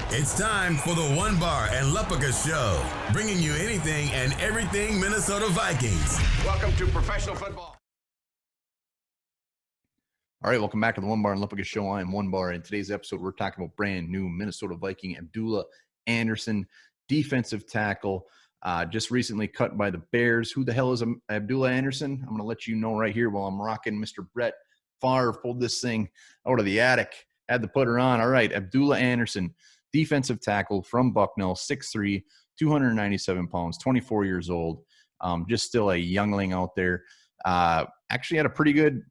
It's time for the One Bar and Lupica Show, bringing you anything and everything Minnesota Vikings. Welcome to professional football. All right, welcome back to the One Bar and Lupica Show. I am One Bar. In today's episode, we're talking about brand new Minnesota Viking Abdullah Anderson, defensive tackle, just recently cut by the Bears. Who the hell is Abdullah Anderson? I'm going to let you know right here while I'm rocking Mr. Brett Favre. Pulled this thing out of the attic, had to put her on. All right, Abdullah Anderson, defensive tackle from Bucknell, 6'3", 297 pounds, 24 years old, just still a youngling out there. Actually had a pretty good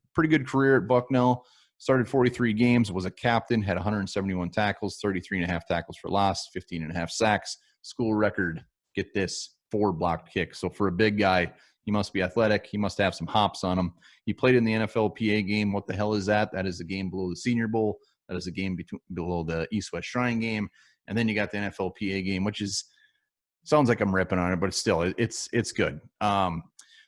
career at Bucknell. Started 43 games, was a captain, had 171 tackles, 33.5 tackles for loss, 15.5 sacks. School record, get this, 4 blocked kicks. So for a big guy, he must be athletic. He must have some hops on him. He played in the NFLPA game. What the hell is that? That is the game below the Senior Bowl. That is a game below the East-West Shrine game. And then you got the NFLPA game, which sounds like I'm ripping on it, but still, it's good.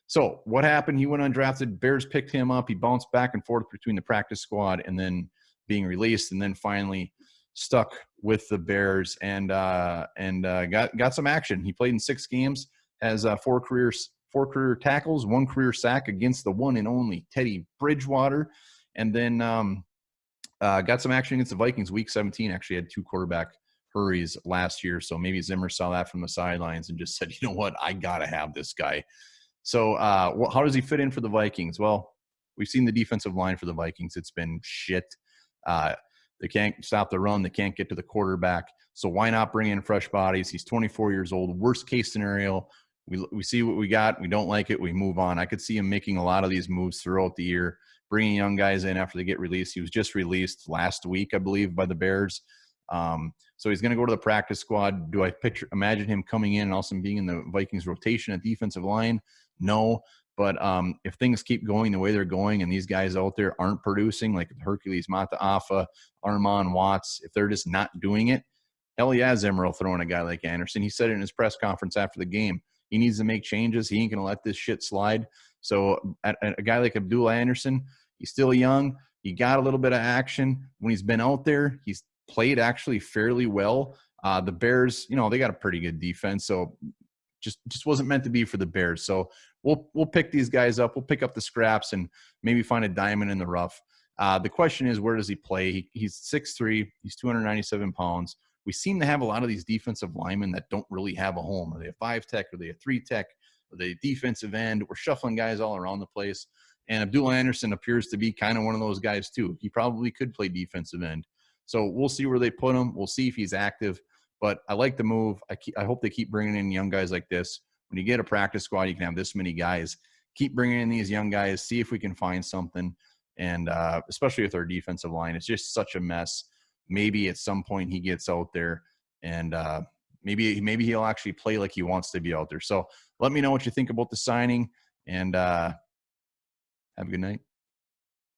So what happened? He went undrafted. Bears picked him up. He bounced back and forth between the practice squad and then being released, and then finally stuck with the Bears and got some action. He played in 6 games, has 4 career tackles, 1 career sack against the one and only Teddy Bridgewater, and then got some action against the Vikings. Week 17 actually had 2 quarterback hurries last year, so maybe Zimmer saw that from the sidelines and just said, you know what, I gotta have this guy. So how does he fit in for the Vikings? Well, we've seen the defensive line for the Vikings. It's been shit. They can't stop the run. They can't get to the quarterback. So why not bring in fresh bodies? He's 24 years old. Worst case scenario, we see what we got. We don't like it. We move on. I could see him making a lot of these moves throughout the year, bringing young guys in after they get released. He was just released last week, I believe, by the Bears. So he's going to go to the practice squad. Do I imagine him coming in and also being in the Vikings rotation at defensive line? No. But if things keep going the way they're going and these guys out there aren't producing, like Hercules Mataafa, Armon Watts, if they're just not doing it, hell yeah, Zimmer will throw in a guy like Anderson. He said it in his press conference after the game. He needs to make changes. He ain't going to let this shit slide. So a guy like Abdullah Anderson, he's still young. He got a little bit of action. When he's been out there, he's played actually fairly well. The Bears, they got a pretty good defense, so just wasn't meant to be for the Bears. So we'll pick these guys up. We'll pick up the scraps and maybe find a diamond in the rough. The question is, where does he play? He's 6'3", he's 297 pounds. We seem to have a lot of these defensive linemen that don't really have a home. Are they a 5-tech? Are they a 3-tech? Are they a defensive end? We're shuffling guys all around the place. And Abdullah Anderson appears to be kind of one of those guys too. He probably could play defensive end. So we'll see where they put him. We'll see if he's active. But I like the move. I hope they keep bringing in young guys like this. When you get a practice squad, you can have this many guys. Keep bringing in these young guys. See if we can find something. And especially with our defensive line, it's just such a mess. Maybe at some point he gets out there and maybe he'll actually play like he wants to be out there. So let me know what you think about the signing, and have a good night.